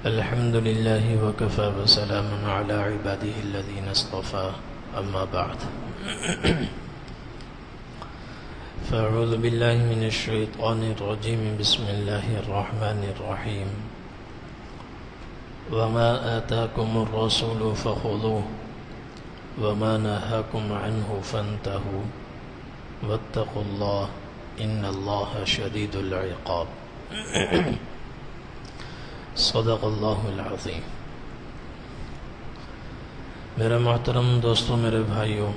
الحمد لله وكفى وسلام على عباده الذين اصطفى أما بعد فأعوذ بالله من الشيطان الرجيم بسم الله الرحمن الرحيم وما آتاكم الرسول فخذوه وما نهاكم عنه فانتهوا واتقوا الله إن الله شديد العقاب صدق اللہ العظیم۔ میرے محترم دوستوں، میرے بھائیوں،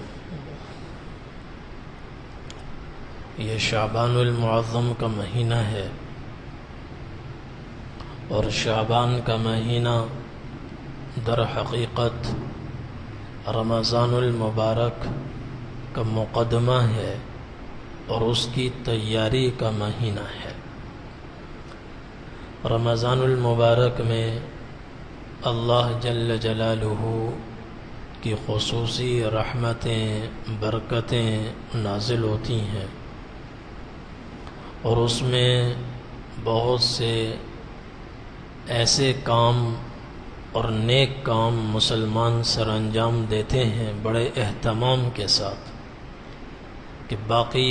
یہ شعبان المعظم کا مہینہ ہے، اور شعبان کا مہینہ در حقیقت رمضان المبارک کا مقدمہ ہے اور اس کی تیاری کا مہینہ ہے۔ رمضان المبارک میں اللہ جل جلالہ کی خصوصی رحمتیں، برکتیں نازل ہوتی ہیں، اور اس میں بہت سے ایسے کام اور نیک کام مسلمان سر انجام دیتے ہیں بڑے اہتمام کے ساتھ، کہ باقی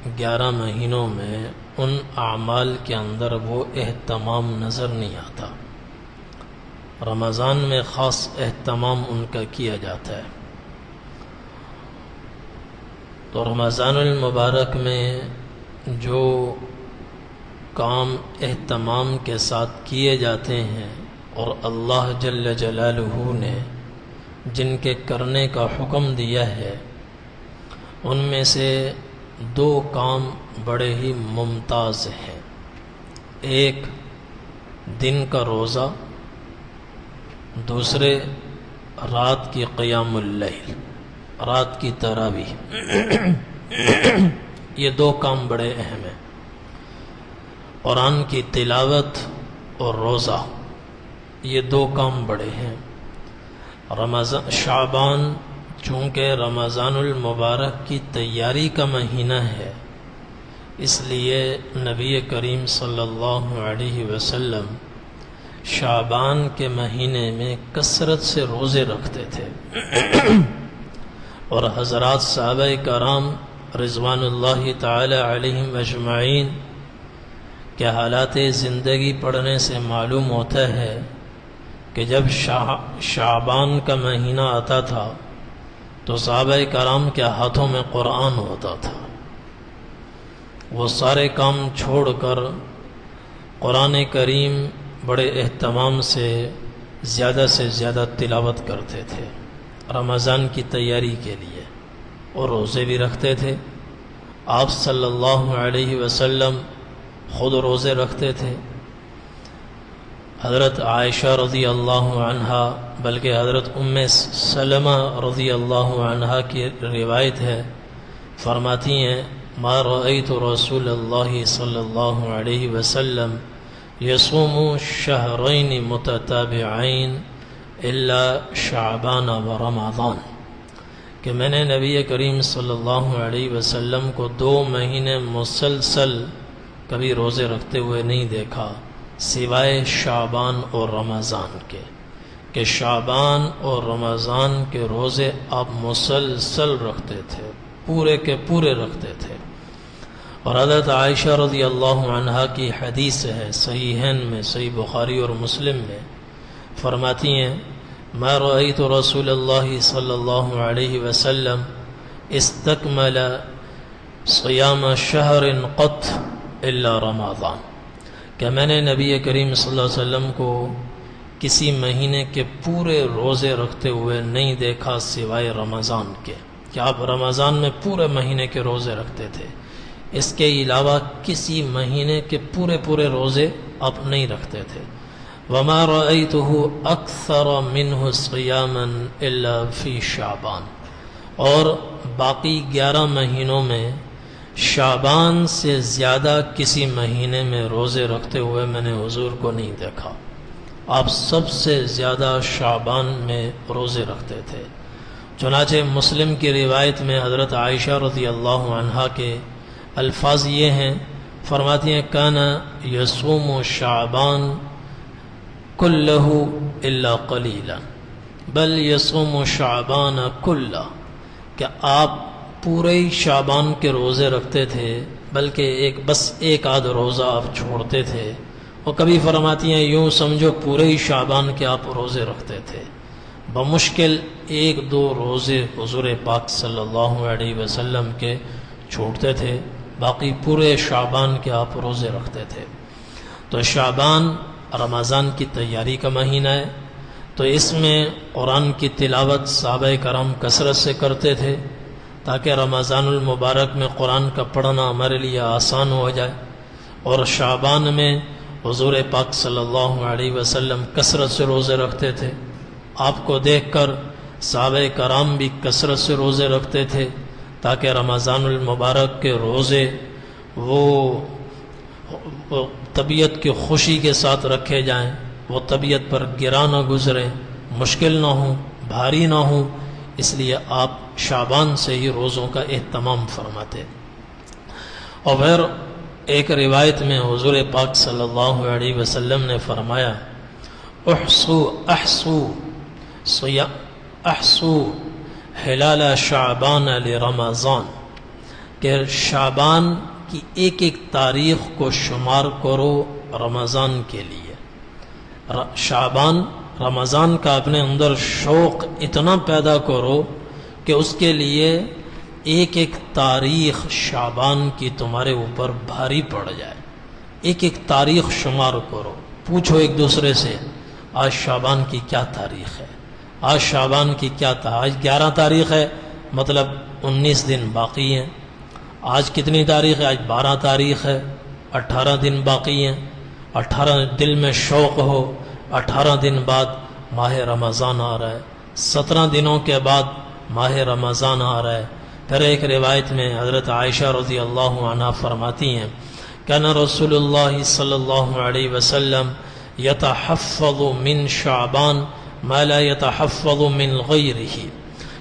11 مہینوں میں ان اعمال کے اندر وہ اہتمام نظر نہیں آتا۔ رمضان میں خاص اہتمام ان کا کیا جاتا ہے۔ تو رمضان المبارک میں جو کام اہتمام کے ساتھ کیے جاتے ہیں اور اللہ جل جلالہ نے جن کے کرنے کا حکم دیا ہے، ان میں سے 2 کام بڑے ہی ممتاز ہیں۔ ایک دن کا روزہ، دوسرے رات کی قیام اللیل، رات کی تراویح۔ یہ 2 کام بڑے اہم ہیں۔ قرآن کی تلاوت اور روزہ، یہ 2 کام بڑے ہیں۔ شعبان چونکہ رمضان المبارک کی تیاری کا مہینہ ہے، اس لیے نبی کریم صلی اللہ علیہ وسلم شعبان کے مہینے میں کثرت سے روزے رکھتے تھے، اور حضرات صحابہ کرام رضوان اللہ تعالی علیہم اجمعین کے حالات زندگی پڑھنے سے معلوم ہوتا ہے کہ جب شعبان کا مہینہ آتا تھا تو صحابہ کرام کے ہاتھوں میں قرآن ہوتا تھا۔ وہ سارے کام چھوڑ کر قرآن کریم بڑے اہتمام سے زیادہ تلاوت کرتے تھے رمضان کی تیاری کے لیے، اور روزے بھی رکھتے تھے۔ آپ صلی اللہ علیہ وسلم خود روزے رکھتے تھے۔ حضرت عائشہ رضی اللہ عنہا، بلکہ حضرت ام سلمہ رضی اللہ عنہا کی روایت ہے، فرماتی ہیں ما رأیت رسول اللہ صلی اللہ علیہ وسلم یصوم شہرین متتابعین الا شعبان و رمضان، کہ میں نے نبی کریم صلی اللہ علیہ وسلم کو 2 مہینے مسلسل کبھی روزے رکھتے ہوئے نہیں دیکھا سوائے شعبان اور رمضان کے، کہ شعبان اور رمضان کے روزے آپ مسلسل رکھتے تھے، پورے کے پورے رکھتے تھے۔ اور حضرت عائشہ رضی اللہ عنہا کی حدیث ہے صحیحین میں، صحیح بخاری اور مسلم میں، فرماتی ہیں ما رأیت رسول اللہ صلی اللہ علیہ وسلم استکمل صیام شہر قط الا رمضان، کہ میں نے نبی کریم صلی اللہ علیہ وسلم کو کسی مہینے کے پورے روزے رکھتے ہوئے نہیں دیکھا سوائے رمضان کے، کہ آپ رمضان میں پورے مہینے کے روزے رکھتے تھے، اس کے علاوہ کسی مہینے کے پورے روزے آپ نہیں رکھتے تھے۔ وما رأیتہ اکثر منہ صیاما الا فی شعبان، اور باقی 11 مہینوں میں شعبان سے زیادہ کسی مہینے میں روزے رکھتے ہوئے میں نے حضور کو نہیں دیکھا۔ آپ سب سے زیادہ شعبان میں روزے رکھتے تھے۔ چنانچہ مسلم کی روایت میں حضرت عائشہ رضی اللہ عنہا کے الفاظ یہ ہیں، فرماتی ہیں کانا یصوم شعبان كله إلا قليلا بل يصوم شعبان كله، کہ آپ پورے شعبان کے روزے رکھتے تھے بلکہ بس ایک آدھ روزہ آپ چھوڑتے تھے. اور کبھی فرماتی ہیں یوں سمجھو پورے ہی شعبان کے آپ روزے رکھتے تھے، بمشکل ایک دو روزے حضور پاک صلی اللہ علیہ وسلم کے چھوڑتے تھے، باقی پورے شعبان کے آپ روزے رکھتے تھے. تو شعبان رمضان کی تیاری کا مہینہ ہے، تو اس میں قرآن کی تلاوت صحابہ کرام کثرت سے کرتے تھے تاکہ رمضان المبارک میں قرآن کا پڑھنا ہمارے لیے آسان ہو جائے. اور شعبان میں حضور پاک صلی اللہ علیہ وسلم کثرت سے روزے رکھتے تھے. آپ کو دیکھ کر صحابہ کرام بھی کثرت سے روزے رکھتے تھے تاکہ رمضان المبارک کے روزے وہ طبیعت کی خوشی کے ساتھ رکھے جائیں، وہ طبیعت پر گرا نہ گزرے، مشکل نہ ہوں، بھاری نہ ہوں. اس لیے آپ شعبان سے ہی روزوں کا اہتمام فرماتے. اور پھر ایک روایت میں حضور پاک صلی اللہ علیہ وسلم نے فرمایا احسو ہلال شعبان لرمضان، کہ شعبان کی ایک ایک تاریخ کو شمار کرو رمضان کے لیے. شعبان رمضان کا اپنے اندر شوق اتنا پیدا کرو کہ اس کے لیے ایک ایک تاریخ شعبان کی تمہارے اوپر بھاری پڑ جائے. ایک ایک تاریخ شمار کرو، پوچھو ایک دوسرے سے آج شعبان کی کیا تاریخ ہے، آج شعبان کی کیا آج 11 تاریخ ہے، مطلب 19 دن باقی ہیں. آج کتنی تاریخ ہے؟ آج 12 تاریخ ہے، 18 دن باقی ہیں. 18 دل میں شوق ہو، 18 دن بعد ماہ رمضان آ رہا ہے، 17 دنوں کے بعد ماہ رمضان آ رہا ہے. پھر ایک روایت میں حضرت عائشہ رضی اللہ عنہا فرماتی ہیں کان رسول اللہ صلی اللہ علیہ وسلم یتحفظ من شعبان ما لا یتحفظ من غیرہ،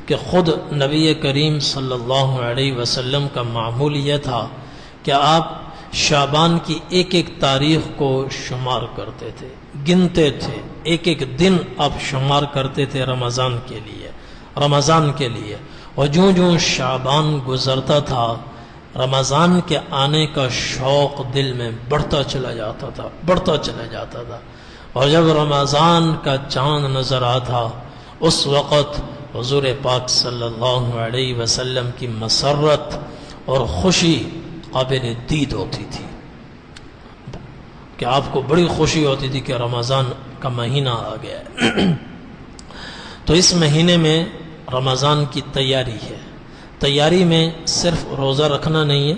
کہ خود نبی کریم صلی اللہ علیہ وسلم کا معمول یہ تھا کہ آپ شعبان کی ایک ایک تاریخ کو شمار کرتے تھے، گنتے تھے، ایک ایک دن آپ شمار کرتے تھے رمضان کے لیے. اور جوں شعبان گزرتا تھا رمضان کے آنے کا شوق دل میں بڑھتا چلا جاتا تھا. اور جب رمضان کا چاند نظر آتا اس وقت حضور پاک صلی اللہ علیہ وسلم کی مسرت اور خوشی قابل دید ہوتی تھی، کہ آپ کو بڑی خوشی ہوتی تھی کہ رمضان کا مہینہ آ گیا ہے. تو اس مہینے میں رمضان کی تیاری ہے. تیاری میں صرف روزہ رکھنا نہیں ہے،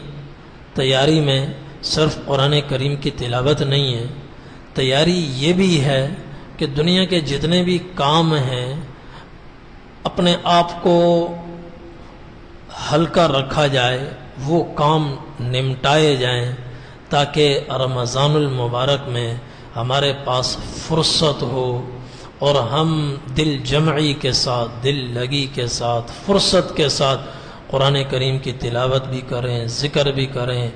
تیاری میں صرف قرآن کریم کی تلاوت نہیں ہے، تیاری یہ بھی ہے کہ دنیا کے جتنے بھی کام ہیں اپنے آپ کو ہلکا رکھا جائے، وہ کام نمٹائے جائیں تاکہ رمضان المبارک میں ہمارے پاس فرصت ہو اور ہم دل جمعی کے ساتھ، دل لگی کے ساتھ، فرصت کے ساتھ قرآن کریم کی تلاوت بھی کریں، ذکر بھی کریں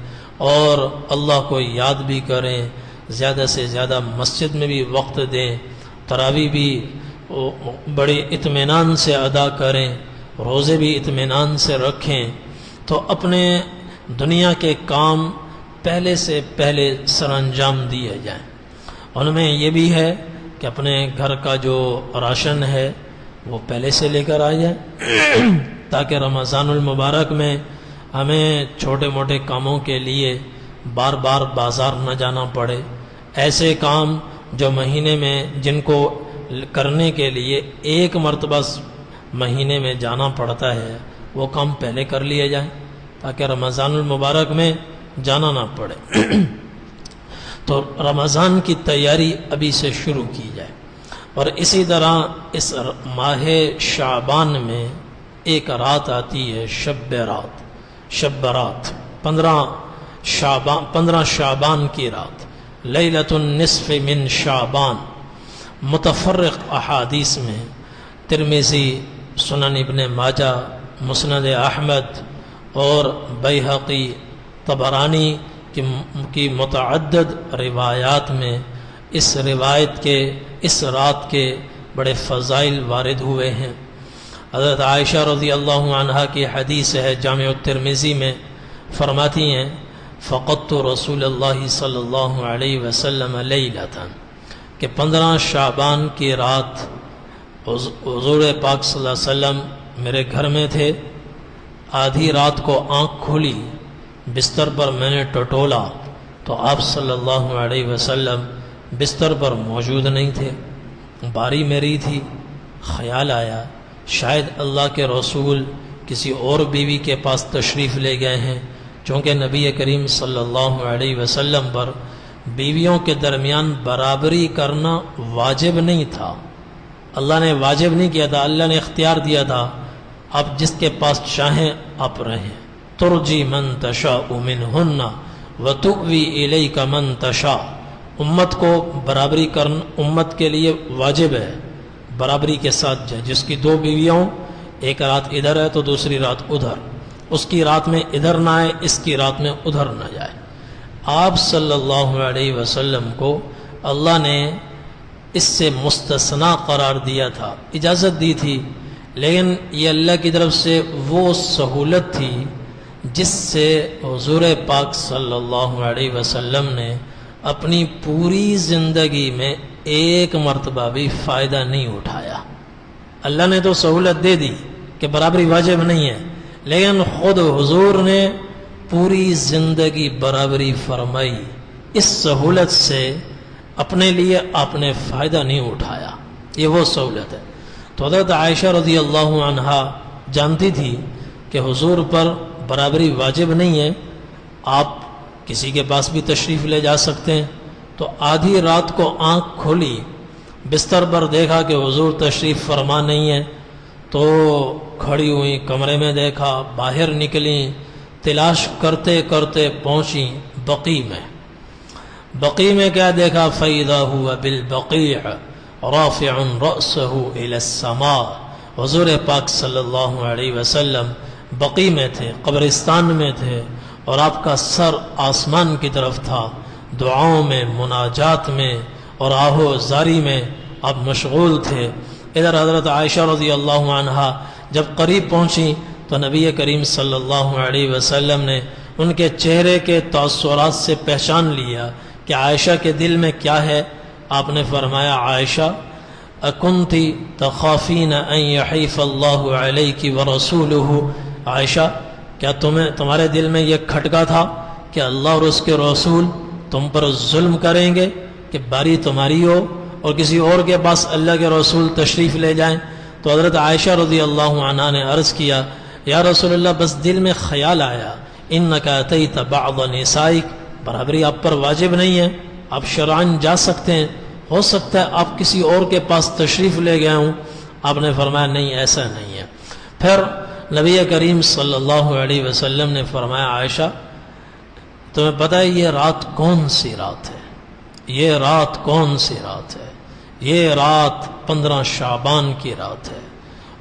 اور اللہ کو یاد بھی کریں. زیادہ سے زیادہ مسجد میں بھی وقت دیں، تراویح بھی بڑے اطمینان سے ادا کریں، روزے بھی اطمینان سے رکھیں. تو اپنے دنیا کے کام پہلے سے پہلے سر انجام دیے جائیں. ان میں یہ بھی ہے کہ اپنے گھر کا جو راشن ہے وہ پہلے سے لے کر آ جائے تاکہ رمضان المبارک میں ہمیں چھوٹے موٹے کاموں کے لیے بار بار بازار نہ جانا پڑے. ایسے کام جو مہینے میں جن کو کرنے کے لیے ایک مرتبہ مہینے میں جانا پڑتا ہے وہ کام پہلے کر لیے جائیں تاکہ رمضان المبارک میں جانا نہ پڑے. تو رمضان کی تیاری ابھی سے شروع کی جائے. اور اسی طرح اس ماہ شعبان میں ایک رات آتی ہے شب برات 15 شعبان کی رات، لیلۃ النصف من شعبان. متفرق احادیث میں ترمذی، سنن ابن ماجہ، مسند احمد اور بیہقی، طبرانی کی متعدد روایات میں اس روایت کے اس رات کے بڑے فضائل وارد ہوئے ہیں۔ حضرت عائشہ رضی اللہ عنہا کی حدیث ہے جامع الترمذی میں، فرماتی ہیں فقدت رسول اللہ صلی اللہ علیہ وسلم لیلۃ، کہ 15 شعبان کی رات حضور پاک صلی اللہ علیہ وسلم میرے گھر میں تھے۔ آدھی رات کو آنکھ کھلی، بستر پر میں نے ٹٹولا تو آپ صلی اللہ علیہ وسلم بستر پر موجود نہیں تھے۔ باری میری تھی، خیال آیا شاید اللہ کے رسول کسی اور بیوی کے پاس تشریف لے گئے ہیں، چونکہ نبی کریم صلی اللہ علیہ وسلم پر بیویوں کے درمیان برابری کرنا واجب نہیں تھا۔ اللہ نے واجب نہیں کیا تھا، اللہ نے اختیار دیا تھا، آپ جس کے پاس چاہیں آپ رہیں۔ ترجی من تشاء منہن وتؤوی الیک من تشاء، امت کو برابری کرنا امت کے لیے واجب ہے، برابری کے ساتھ جائے۔ جس کی 2 بیویوں، ایک رات ادھر ہے تو دوسری رات ادھر، اس کی رات میں ادھر نہ آئے، اس کی رات میں ادھر نہ جائے۔ آپ صلی اللہ علیہ وسلم کو اللہ نے اس سے مستثنا قرار دیا تھا، اجازت دی تھی، لیکن یہ اللہ کی طرف سے وہ سہولت تھی جس سے حضور پاک صلی اللہ علیہ وسلم نے اپنی پوری زندگی میں ایک مرتبہ بھی فائدہ نہیں اٹھایا۔ اللہ نے تو سہولت دے دی کہ برابری واجب نہیں ہے، لیکن خود حضور نے پوری زندگی برابری فرمائی۔ اس سہولت سے اپنے لیے آپ نے فائدہ نہیں اٹھایا، یہ وہ سہولت ہے۔ تو حضرت عائشہ رضی اللہ عنہا جانتی تھی کہ حضور پر برابری واجب نہیں ہے، آپ کسی کے پاس بھی تشریف لے جا سکتے ہیں۔ تو آدھی رات کو آنکھ کھولی، بستر پر دیکھا کہ حضور تشریف فرما نہیں ہے، تو کھڑی ہوئی، کمرے میں دیکھا، باہر نکلیں، تلاش کرتے کرتے پہنچی بقیع میں۔ بقیع میں کیا دیکھا؟ فَإِذَا هُوَ بِالْبَقِيعِ رَافِعٌ رَأْسَهُ إِلَى السَّمَاءِ، حضور پاک صلی اللہ علیہ وسلم بقیع میں تھے، قبرستان میں تھے، اور آپ کا سر آسمان کی طرف تھا، دعاؤں میں، مناجات میں اور آہو زاری میں آپ مشغول تھے۔ ادھر حضرت عائشہ رضی اللہ عنہا جب قریب پہنچی تو نبی کریم صلی اللہ علیہ وسلم نے ان کے چہرے کے تاثرات سے پہچان لیا کہ عائشہ کے دل میں کیا ہے۔ آپ نے فرمایا عائشہ اکنتی تخافین ان یحیف اللہ علیک ورسولہ، عائشہ کیا تمہارے دل میں یہ کھٹکا تھا کہ اللہ اور اس کے رسول تم پر ظلم کریں گے کہ باری تمہاری ہو اور کسی اور کے پاس اللہ کے رسول تشریف لے جائیں؟ تو حضرت عائشہ رضی اللہ عنہا نے عرض کیا یا رسول اللہ بس دل میں خیال آیا، انک اتیت بعض نسائک، برابری آپ پر واجب نہیں ہے، آپ شرعاً جا سکتے ہیں، ہو سکتا ہے آپ کسی اور کے پاس تشریف لے گئے ہوں۔ آپ نے فرمایا نہیں، ایسا نہیں ہے۔ پھر نبی کریم صلی اللہ علیہ وسلم نے فرمایا عائشہ تمہیں پتہ ہے یہ رات کون سی رات ہے؟ یہ رات کون سی رات ہے؟ یہ رات 15 شعبان کی رات ہے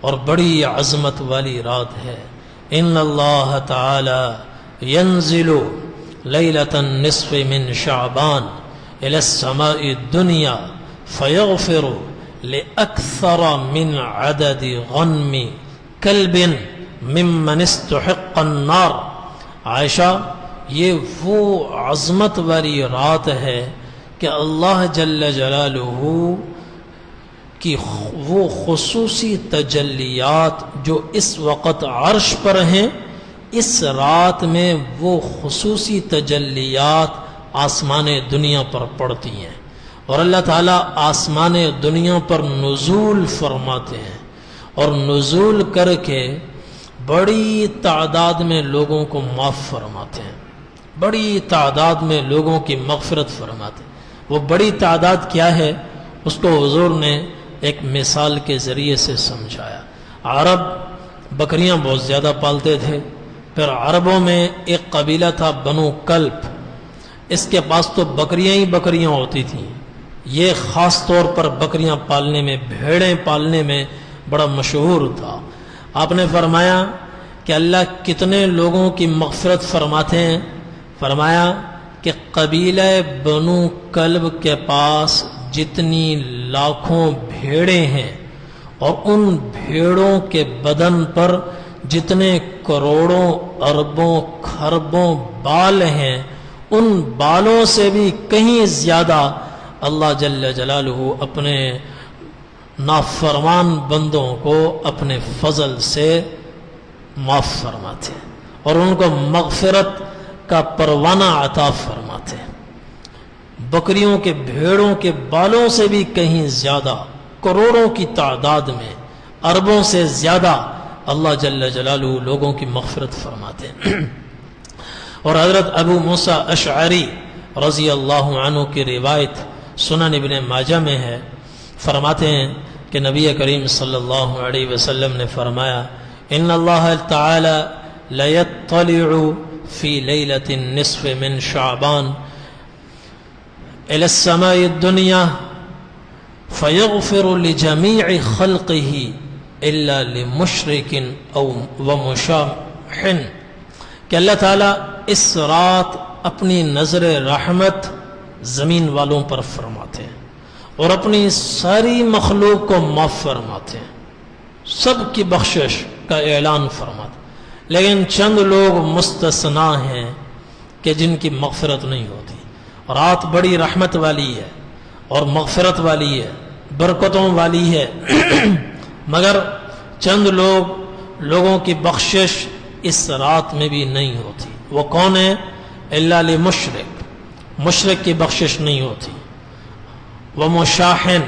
اور بڑی عظمت والی رات ہے۔ ان اللہ تعالی ینزل لیلۃ النصف من شعبان الى السماء الدنیا فیغفر لأکثر من عدد غنم کلب ممن استحق النار۔ عائشہ یہ وہ عظمت والی رات ہے کہ اللہ جل جلالہ کی وہ خصوصی تجلیات جو اس وقت عرش پر ہیں، اس رات میں وہ خصوصی تجلیات آسمان دنیا پر پڑتی ہیں، اور اللہ تعالیٰ آسمان دنیا پر نزول فرماتے ہیں، اور نزول کر کے بڑی تعداد میں لوگوں کو معاف فرماتے ہیں، بڑی تعداد میں لوگوں کی مغفرت فرماتے ہیں۔ وہ بڑی تعداد کیا ہے اس کو حضور نے ایک مثال کے ذریعے سے سمجھایا۔ عرب بکریاں بہت زیادہ پالتے تھے، پھر عربوں میں ایک قبیلہ تھا بنو کلب، اس کے پاس تو بکریاں ہی بکریاں ہوتی تھیں، یہ خاص طور پر بکریاں پالنے میں، بھیڑیں پالنے میں بڑا مشہور تھا۔ آپ نے فرمایا کہ اللہ کتنے لوگوں کی مغفرت فرماتے ہیں؟ فرمایا کہ قبیلہ بنو کلب کے پاس جتنی لاکھوں بھیڑیں ہیں اور ان بھیڑوں کے بدن پر جتنے کروڑوں اربوں کھربوں بال ہیں، ان بالوں سے بھی کہیں زیادہ اللہ جل جلالہ اپنے نافرمان بندوں کو اپنے فضل سے معاف فرماتے ہیں اور ان کو مغفرت کا پروانہ عطا فرماتے ہیں۔ بکریوں کے بھیڑوں کے بالوں سے بھی کہیں زیادہ، کروڑوں کی تعداد میں، اربوں سے زیادہ اللہ جل جلالہ لوگوں کی مغفرت فرماتے ہیں۔ اور حضرت ابو موسیٰ اشعری رضی اللہ عنہ کی روایت سنن ابن ماجہ میں ہے، فرماتے ہیں کہ نبی کریم صلی اللہ علیہ وسلم نے فرمایا ان اللہ تعالی لیطلع فی لیلۃ النصف من شعبان الى السماء الدنیا فیغفر لجمیع خلقہ الا لمشرک او ومشاح، کہ اللہ تعالیٰ اس رات اپنی نظر رحمت زمین والوں پر فرماتے ہیں اور اپنی ساری مخلوق کو معاف فرماتے ہیں، سب کی بخشش کا اعلان فرماتے ہیں، لیکن چند لوگ مستثنا ہیں کہ جن کی مغفرت نہیں ہوتی۔ رات بڑی رحمت والی ہے اور مغفرت والی ہے، برکتوں والی ہے، مگر چند لوگوں کی بخشش اس رات میں بھی نہیں ہوتی۔ وہ کون ہے؟ الا لمشرک، مشرک کی بخشش نہیں ہوتی۔ ومشاحن،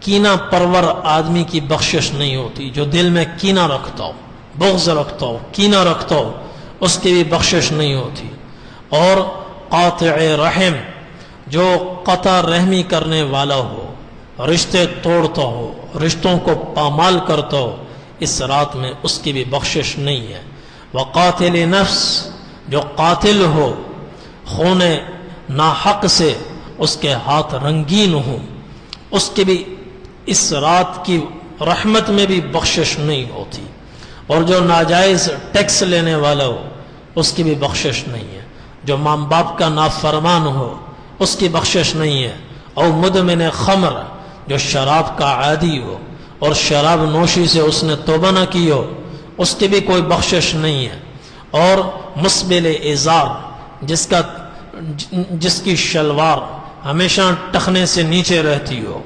کینہ پرور آدمی کی بخشش نہیں ہوتی، جو دل میں کینہ رکھتا ہو، بغض رکھتا ہو، کینہ رکھتا ہو، اس کی بھی بخشش نہیں ہوتی۔ اور قاطع رحم، جو قطع رحمی کرنے والا ہو، رشتے توڑتا ہو، رشتوں کو پامال کرتا ہو، اس رات میں اس کی بھی بخشش نہیں ہے۔ وقاتل نفس، جو قاتل ہو، خون ناحق سے اس کے ہاتھ رنگین ہوں، اس کی بھی اس رات کی رحمت میں بھی بخشش نہیں ہوتی۔ اور جو ناجائز ٹیکس لینے والا ہو، اس کی بھی بخشش نہیں ہے۔ جو ماں باپ کا نافرمان ہو، اس کی بخشش نہیں ہے۔ اور مدمن خمر، جو شراب کا عادی ہو اور شراب نوشی سے اس نے توبہ نہ کی ہو، اس کی بھی کوئی بخشش نہیں ہے۔ اور مسبل ازار، جس کی شلوار ہمیشہ ٹخنے سے نیچے رہتی ہو،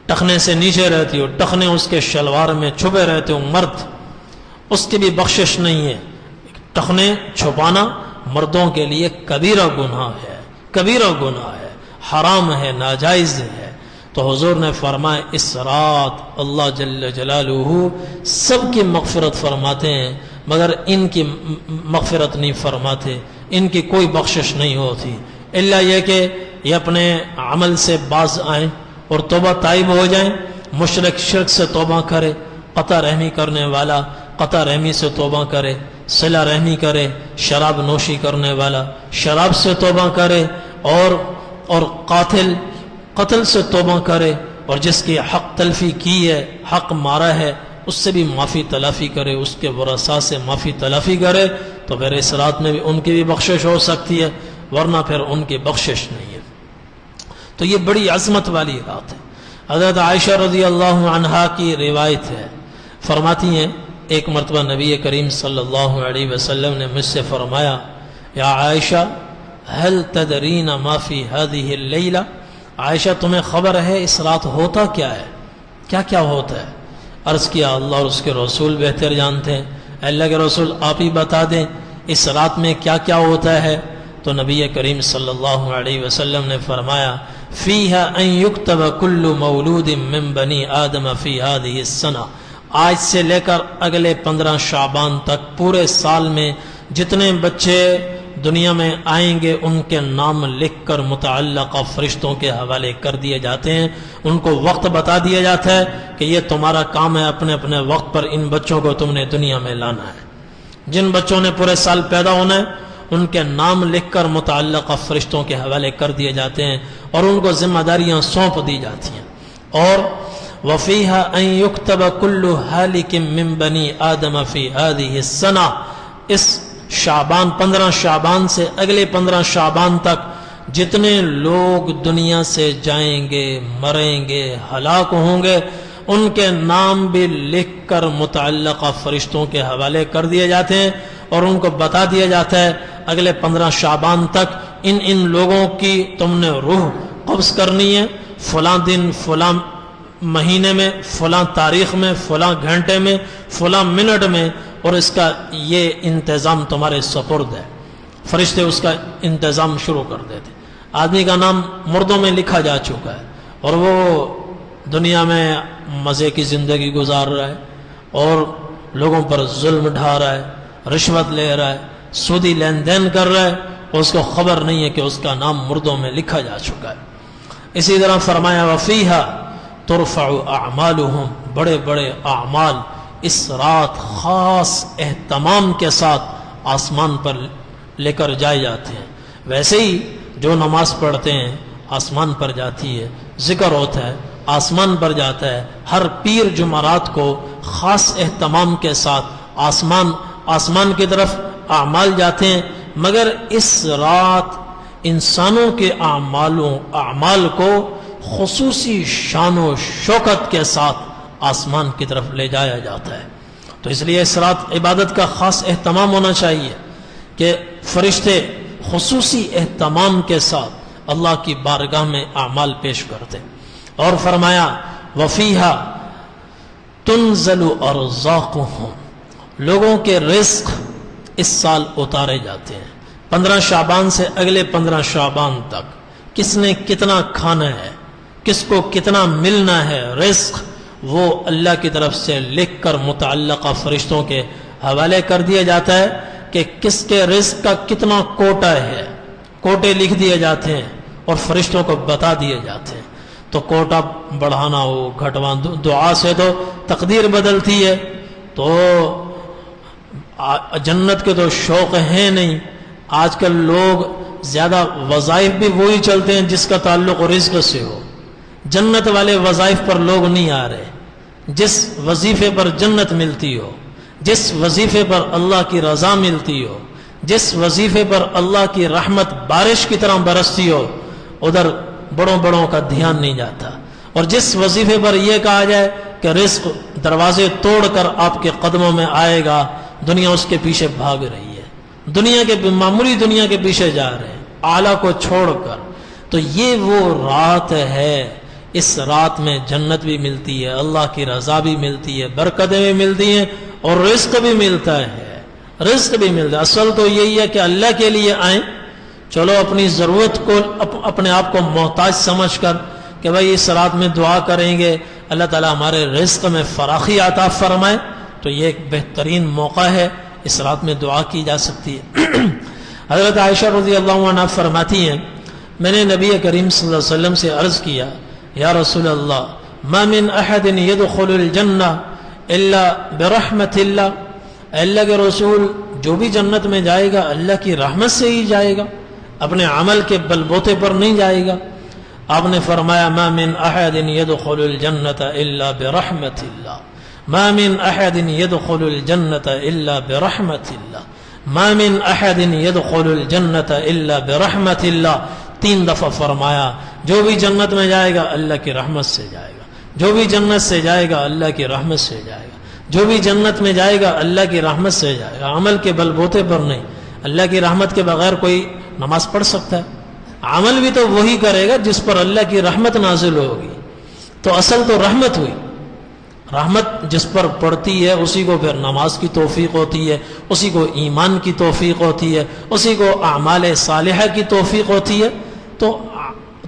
ٹخنے اس کے شلوار میں چھپے رہتے ہو، مرد، اس کی بھی بخشش نہیں ہے۔ ٹخنے چھپانا مردوں کے لیے کبیرہ گناہ ہے، حرام ہے، ناجائز ہے۔ تو حضور نے فرمایا اس رات اللہ جل جلالہ سب کی مغفرت فرماتے ہیں، مگر ان کی مغفرت نہیں فرماتے، ان کی کوئی بخشش نہیں ہوتی، الا یہ کہ یہ اپنے عمل سے باز آئیں اور توبہ تائب ہو جائیں۔ مشرک شرک سے توبہ کرے، قطع رحمی کرنے والا قطع رحمی سے توبہ کرے، صلہ رحمی کرے، شراب نوشی کرنے والا شراب سے توبہ کرے، اور قتل سے توبہ کرے، اور جس کی حق تلفی کی ہے، حق مارا ہے، اس سے بھی معافی تلافی کرے، اس کے ورثاء سے معافی تلافی کرے، تو پھر اس رات میں بھی ان کی بھی بخشش ہو سکتی ہے، ورنہ پھر ان کی بخشش نہیں ہے۔ تو یہ بڑی عظمت والی رات ہے۔ حضرت عائشہ رضی اللہ عنہا کی روایت ہے، فرماتی ہیں ایک مرتبہ نبی کریم صلی اللہ علیہ وسلم نے مجھ سے فرمایا یا عائشہ هل تدرین ما فی هذه اللیلہ، عائشہ تمہیں خبر ہے اس رات ہوتا کیا ہے، کیا کیا ہوتا ہے؟ عرض کیا اللہ اور اس کے رسول بہتر جانتے ہیں، اللہ کے رسول آپ ہی بتا دیں اس رات میں کیا کیا ہوتا ہے۔ تو نبی کریم صلی اللہ علیہ وسلم نے فرمایا فیہا ان یکتب کل مولود من بنی آدم فی هذه السنہ، آج سے لے کر اگلے 15 شعبان تک پورے سال میں جتنے بچے دنیا میں آئیں گے ان کے نام لکھ کر متعلقہ فرشتوں کے حوالے کر دیے جاتے ہیں، ان کو وقت بتا دیا جاتا ہے کہ یہ تمہارا کام ہے، اپنے اپنے وقت پر ان بچوں کو تم نے دنیا میں لانا ہے۔ جن بچوں نے پورے سال پیدا ہونا ہے ان کے نام لکھ کر متعلقہ فرشتوں کے حوالے کر دیے جاتے ہیں اور ان کو ذمہ داریاں سونپ دی جاتی ہیں۔ اور وفیہا ان یکتب کل ہالک من بنی آدم فی هذه السنہ، اس شعبان 15 شعبان سے اگلے 15 شعبان تک جتنے لوگ دنیا سے جائیں گے، مریں گے، ہلاک ہوں گے، ان کے نام بھی لکھ کر متعلقہ فرشتوں کے حوالے کر دیے جاتے ہیں اور ان کو بتا دیا جاتا ہے اگلے 15 شعبان تک ان لوگوں کی تم نے روح قبض کرنی ہے، فلاں دن، فلاں مہینے میں، فلاں تاریخ میں، فلاں گھنٹے میں، فلاں منٹ میں، اور اس کا یہ انتظام تمہارے سپرد ہے۔ فرشتے اس کا انتظام شروع کر دیتے۔ آدمی کا نام مردوں میں لکھا جا چکا ہے اور وہ دنیا میں مزے کی زندگی گزار رہا ہے اور لوگوں پر ظلم ڈھا رہا ہے، رشوت لے رہا ہے، سودی لین دین کر رہا ہے، اور اس کو خبر نہیں ہے کہ اس کا نام مردوں میں لکھا جا چکا ہے۔ اسی طرح فرمایا وفیہا ترفع اعمالہم، بڑے بڑے اعمال اس رات خاص اہتمام کے ساتھ آسمان پر لے کر جائے جاتے ہیں۔ ویسے ہی جو نماز پڑھتے ہیں آسمان پر جاتی ہے، ذکر ہوتا ہے آسمان پر جاتا ہے، ہر پیر جمعرات کو خاص اہتمام کے ساتھ آسمان کی طرف اعمال جاتے ہیں، مگر اس رات انسانوں کے اعمال کو خصوصی شان و شوکت کے ساتھ آسمان کی طرف لے جایا جاتا ہے۔ تو اس لیے اس رات عبادت کا خاص اہتمام ہونا چاہیے کہ فرشتے خصوصی اہتمام کے ساتھ اللہ کی بارگاہ میں اعمال پیش کرتے۔ اور فرمایا وفیہا تنزل ارزاقہم، لوگوں کے رزق اس سال اتارے جاتے ہیں 15 شعبان سے اگلے 15 شعبان تک۔ کس نے کتنا کھانا ہے، کس کو کتنا ملنا ہے رزق، وہ اللہ کی طرف سے لکھ کر متعلقہ فرشتوں کے حوالے کر دیا جاتا ہے کہ کس کے رزق کا کتنا کوٹا ہے، کوٹے لکھ دیے جاتے ہیں اور فرشتوں کو بتا دیے جاتے ہیں۔ تو کوٹا بڑھانا ہو گھٹوانا، دعا سے تو تقدیر بدلتی ہے، تو جنت کے تو شوق ہیں نہیں۔ آج کل لوگ زیادہ وظائف بھی وہی چلتے ہیں جس کا تعلق رزق سے ہو، جنت والے وظائف پر لوگ نہیں آ رہے۔ جس وظیفے پر جنت ملتی ہو، جس وظیفے پر اللہ کی رضا ملتی ہو، جس وظیفے پر اللہ کی رحمت بارش کی طرح برستی ہو، ادھر بڑوں کا دھیان نہیں جاتا۔ اور جس وظیفے پر یہ کہا جائے کہ رزق دروازے توڑ کر آپ کے قدموں میں آئے گا، دنیا اس کے پیچھے بھاگ رہی ہے، معمولی دنیا کے پیچھے جا رہے ہیں اعلیٰ کو چھوڑ کر۔ تو یہ وہ رات ہے، اس رات میں جنت بھی ملتی ہے، اللہ کی رضا بھی ملتی ہے، برکتیں بھی ملتی ہیں اور رزق بھی ملتا ہے، رزق بھی ملتا ہے۔ اصل تو یہی ہے کہ اللہ کے لیے آئیں، چلو اپنی ضرورت کو اپنے آپ کو محتاج سمجھ کر کہ بھائی اس رات میں دعا کریں گے اللہ تعالیٰ ہمارے رزق میں فراخی عطا فرمائے، تو یہ ایک بہترین موقع ہے، اس رات میں دعا کی جا سکتی ہے۔ حضرت عائشہ رضی اللہ عنہ فرماتی ہیں میں نے نبی کریم صلی اللہ علیہ وسلم سے عرض کیا یا رسول اللہ ما من احد يدخل الجنہ الا برحمت اللہ، اللہ کے رسول جو بھی جنت میں جائے گا اللہ کی رحمت سے ہی جائے گا، اپنے عمل کے بل بوتے پر نہیں جائے گا۔ آپ نے فرمایا ما من احد يدخل الجنة الا برحمت اللہ، ما من احد يدخل الجنة الا برحمت اللہ، ما من احد يدخل الجنة الا برحمت اللہ۔ 3 دفعہ فرمایا جو بھی جنت میں جائے گا اللہ کی رحمت سے جائے گا، جو بھی جنت سے جائے گا اللہ کی رحمت سے جائے گا، جو بھی جنت میں جائے گا اللہ کی رحمت سے جائے گا، عمل کے بل بوتے پر نہیں۔ اللہ کی رحمت کے بغیر کوئی نماز پڑھ سکتا ہے؟ عمل بھی تو وہی کرے گا جس پر اللہ کی رحمت نازل ہوگی۔ تو اصل تو رحمت ہوئی، رحمت جس پر پڑتی ہے اسی کو پھر نماز کی توفیق ہوتی ہے، اسی کو ایمان کی توفیق ہوتی ہے، اسی کو اعمال صالحہ کی توفیق ہوتی ہے۔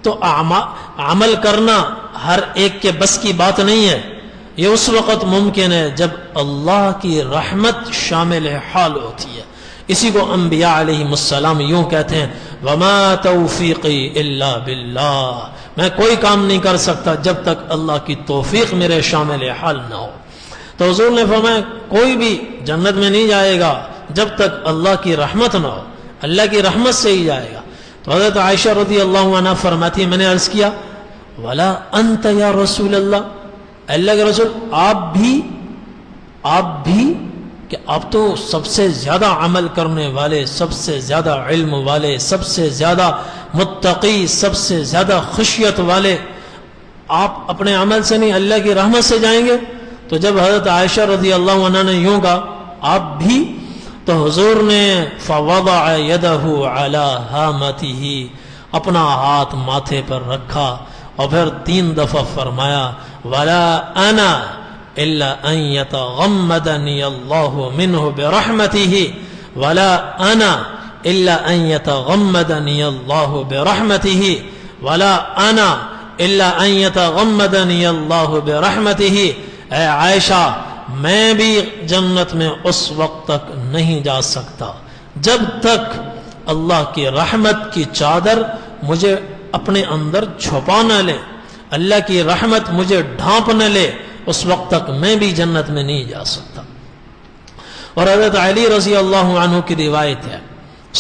تو عمل کرنا ہر ایک کے بس کی بات نہیں ہے، یہ اس وقت ممکن ہے جب اللہ کی رحمت شامل حال ہوتی ہے۔ اسی کو انبیاء علیہ السلام یوں کہتے ہیں وما توفیقی الا باللہ، میں کوئی کام نہیں کر سکتا جب تک اللہ کی توفیق میرے شامل حال نہ ہو۔ تو حضور نے فرمایا کوئی بھی جنت میں نہیں جائے گا جب تک اللہ کی رحمت نہ ہو، اللہ کی رحمت سے ہی جائے گا۔ تو حضرت عائشہ رضی اللہ عنہ فرماتی ہے میں نے عرض کیا ولا انت یا رسول اللہ، اللہ کے رسول آپ بھی کہ آپ تو سب سے زیادہ عمل کرنے والے، سب سے زیادہ علم والے، سب سے زیادہ متقی، سب سے زیادہ خشیت والے، آپ اپنے عمل سے نہیں اللہ کی رحمت سے جائیں گے؟ تو جب حضرت عائشہ رضی اللہ عنہ نے یوں کہا آپ بھی، تو حضور نے فوضع یدہ علی ہامتہ، اپنا ہاتھ ماتھے پر رکھا اور پھر 3 دفعہ فرمایا ولا انا الا ان يتغمدني الله منه برحمته، ولا انا الا ان يتغمدني الله برحمته، ولا انا الا ان يتغمدني الله برحمته۔ اے عائشہ، میں بھی جنت میں اس وقت تک نہیں جا سکتا جب تک اللہ کی رحمت کی چادر مجھے اپنے اندر چھپا نہ لے، اللہ کی رحمت مجھے ڈھانپ نہ لے، اس وقت تک میں بھی جنت میں نہیں جا سکتا۔ اور حضرت علی رضی اللہ عنہ کی روایت ہے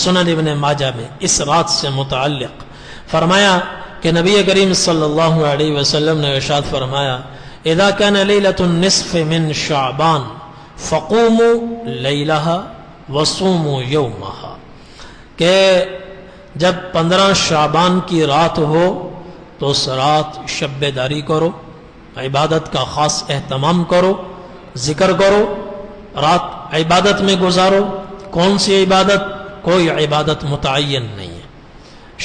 سنن ابن ماجہ میں اس رات سے متعلق، فرمایا کہ نبی کریم صلی اللہ علیہ وسلم نے ارشاد فرمایا اذا كان ليلة النصف من شعبان فقوموا ليلها وصوموا يومها، کہ جب 15 شعبان کی رات ہو تو اس رات شب بیداری کرو، عبادت کا خاص اہتمام کرو، ذکر کرو، رات عبادت میں گزارو۔ کون سی عبادت؟ کوئی عبادت متعین نہیں ہے،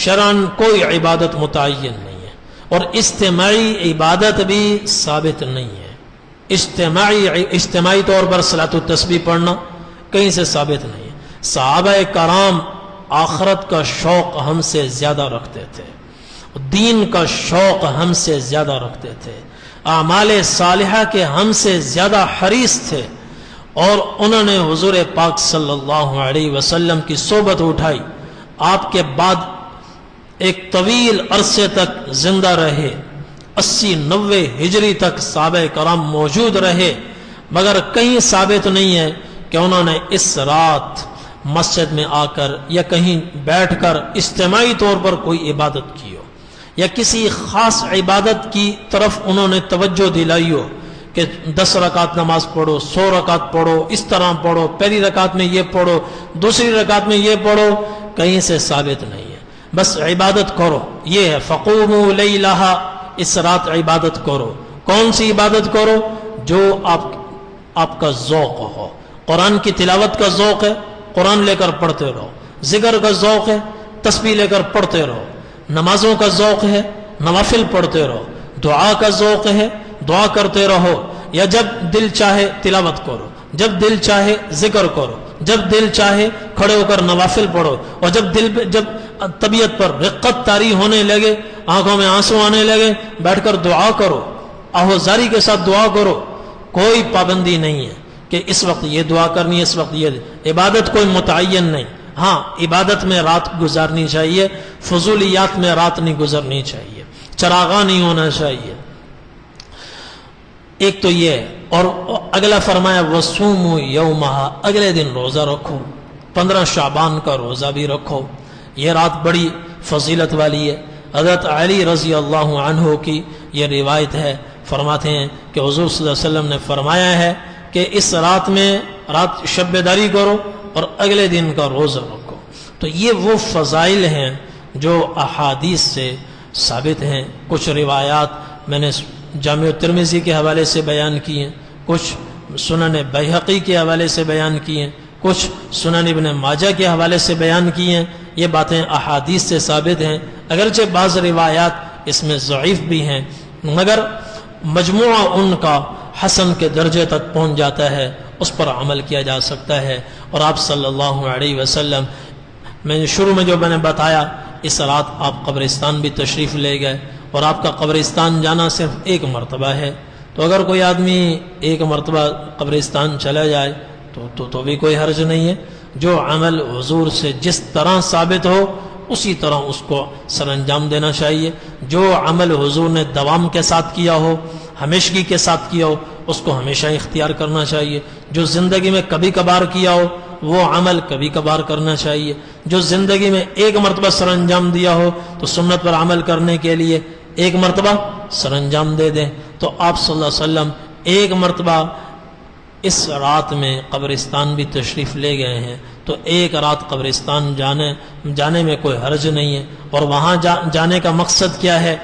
شرعاً کوئی عبادت متعین نہیں ہے، اور اجتماعی عبادت بھی ثابت نہیں ہے۔ اجتماعی طور پر صلاۃ التسبیح پڑھنا کہیں سے ثابت نہیں ہے۔ صحابہ کرام آخرت کا شوق ہم سے زیادہ رکھتے تھے، دین کا شوق ہم سے زیادہ رکھتے تھے، اعمال صالحہ کے ہم سے زیادہ حریص تھے، اور انہوں نے حضور پاک صلی اللہ علیہ وسلم کی صحبت اٹھائی، آپ کے بعد ایک طویل عرصے تک زندہ رہے، 80-90 ہجری تک صحابہ کرام موجود رہے، مگر کہیں ثابت نہیں ہے کہ انہوں نے اس رات مسجد میں آ کر یا کہیں بیٹھ کر اجتماعی طور پر کوئی عبادت کی ہو، یا کسی خاص عبادت کی طرف انہوں نے توجہ دلائی ہو کہ 10 رکعت نماز پڑھو، 100 رکعت پڑھو، اس طرح پڑھو، پہلی رکعت میں یہ پڑھو، دوسری رکعت میں یہ پڑھو، کہیں سے ثابت نہیں ہے۔ بس عبادت کرو، یہ ہے فقوموا لیلہا، اس رات عبادت کرو۔ کون سی عبادت کرو؟ جو آپ کا ذوق ہو۔ قرآن کی تلاوت کا ذوق ہے، قرآن لے کر پڑھتے رہو۔ ذکر کا ذوق ہے، تسبیح لے کر پڑھتے رہو۔ نمازوں کا ذوق ہے، نوافل پڑھتے رہو۔ دعا کا ذوق ہے، دعا کرتے رہو، یا جب دل چاہے تلاوت کرو، جب دل چاہے ذکر کرو، جب دل چاہے کھڑے ہو کر نوافل پڑھو، اور جب طبیعت پر رقت طاری ہونے لگے، آنکھوں میں آنسو آنے لگے، بیٹھ کر دعا کرو، آہوزاری کے ساتھ دعا کرو۔ کوئی پابندی نہیں ہے کہ اس وقت یہ دعا کرنی ہے، اس وقت یہ عبادت کوئی متعین نہیں۔ ہاں، عبادت میں رات گزارنی چاہیے، فضولیات میں رات نہیں گزرنی چاہیے، چراغاں نہیں ہونا چاہیے۔ ایک تو یہ، اور اگلا فرمایا وصوموا یومہا، اگلے دن روزہ رکھو، 15 شعبان کا روزہ بھی رکھو۔ یہ رات بڑی فضیلت والی ہے۔ حضرت علی رضی اللہ عنہ کی یہ روایت ہے، فرماتے ہیں کہ حضور صلی اللہ علیہ وسلم نے فرمایا ہے کہ اس رات میں رات شب بیداری کرو اور اگلے دن کا روزہ رکھو۔ تو یہ وہ فضائل ہیں جو احادیث سے ثابت ہیں۔ کچھ روایات میں نے جامع ترمذی کے حوالے سے بیان کی ہیں، کچھ سنن بیہقی کے حوالے سے بیان کی ہیں، کچھ سنن ابن ماجہ کے حوالے سے بیان کی ہیں۔ یہ باتیں احادیث سے ثابت ہیں، اگرچہ بعض روایات اس میں ضعیف بھی ہیں، مگر مجموعہ ان کا حسن کے درجے تک پہنچ جاتا ہے، اس پر عمل کیا جا سکتا ہے۔ اور آپ صلی اللہ علیہ وسلم، میں شروع میں جو میں نے بتایا، اس رات آپ قبرستان بھی تشریف لے گئے، اور آپ کا قبرستان جانا صرف ایک مرتبہ ہے، تو اگر کوئی آدمی ایک مرتبہ قبرستان چلا جائے تو بھی کوئی حرج نہیں ہے۔ جو عمل حضور سے جس طرح ثابت ہو اسی طرح اس کو سر انجام دینا چاہیے۔ جو عمل حضور نے دوام کے ساتھ کیا ہو، ہمیشگی کے ساتھ کیا ہو، اس کو ہمیشہ اختیار کرنا چاہیے۔ جو زندگی میں کبھی کبھار کیا ہو وہ عمل کبھی کبھار کرنا چاہیے۔ جو زندگی میں ایک مرتبہ سر انجام دیا ہو تو سنت پر عمل کرنے کے لیے ایک مرتبہ سر انجام دے دیں۔ تو آپ صلی اللہ علیہ وسلم ایک مرتبہ اس رات میں قبرستان بھی تشریف لے گئے ہیں تو ایک رات قبرستان جانے میں کوئی حرج نہیں ہے. اور وہاں جانے کا مقصد کیا ہے؟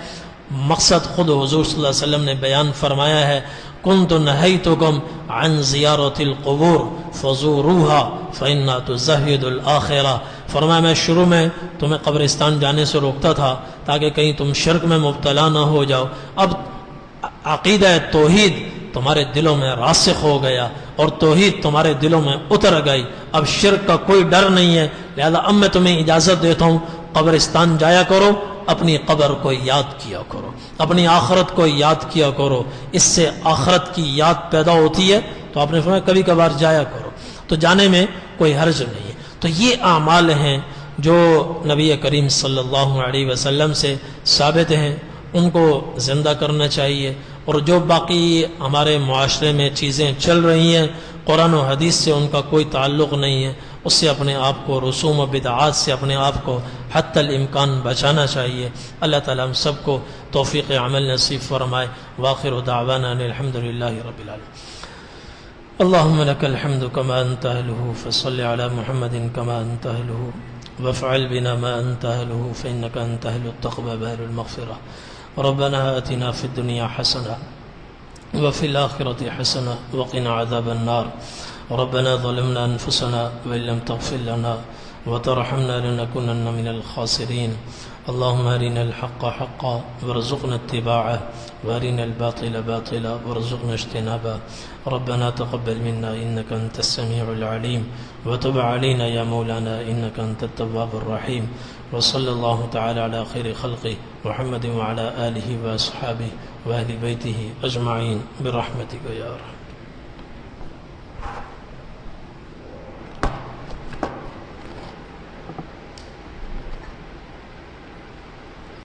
مقصد خود حضور صلی اللہ علیہ وسلم نے بیان فرمایا ہے، کنت نہیتکم عن زیارت القبور فزوروها فإنها تزہد الآخرہ. فرمایا میں شروع میں تمہیں قبرستان جانے سے روکتا تھا تاکہ کہیں تم شرک میں مبتلا نہ ہو جاؤ. اب عقیدہ توحید تمہارے دلوں میں راسخ ہو گیا اور توحید تمہارے دلوں میں اتر گئی، اب شرک کا کوئی ڈر نہیں ہے. لہذا اب میں تمہیں اجازت دیتا ہوں، قبرستان جایا کرو، اپنی قبر کو یاد کیا کرو، اپنی آخرت کو یاد کیا کرو، اس سے آخرت کی یاد پیدا ہوتی ہے. تو آپ نے فرمایا کبھی کبھار جایا کرو، تو جانے میں کوئی حرج نہیں ہے. تو یہ اعمال ہیں جو نبی کریم صلی اللہ علیہ وسلم سے ثابت ہیں، ان کو زندہ کرنا چاہیے. اور جو باقی ہمارے معاشرے میں چیزیں چل رہی ہیں قرآن و حدیث سے ان کا کوئی تعلق نہیں ہے، اس سے اپنے آپ کو، رسوم و بدعات سے اپنے آپ کو حتی الامکان بچانا چاہیے. اللہ تعالیٰ ہم سب کو توفیق عمل نصیب فرمائے. وآخر دعوانا ان الحمد للہ رب العالمین. اللهم لك الحمد كما أنت أهله فصل على محمد كما أنت أهله وافعل بنا ما أنت أهله فإنك أنت أهل التقوى وأهل المغفرة. ربنا آتنا في الدنيا حسنة وفي الآخرة حسنة وقنا عذاب النار. ربنا ظلمنا أنفسنا وإن لم تغفر لنا وترحمنا لنكونن من الخاسرين. اللهم أرنا الحق حقا وارزقنا اتباعه وأرنا الباطل باطلا وارزقنا اجتنابه. ربنا تقبل منا إنك أنت السميع العليم وتب علينا يا مولانا إنك أنت التواب الرحيم. وصلى الله تعالى على خير خلقه محمد وعلى آله وأصحابه وأهل بيته أجمعين برحمتك يا أرحم.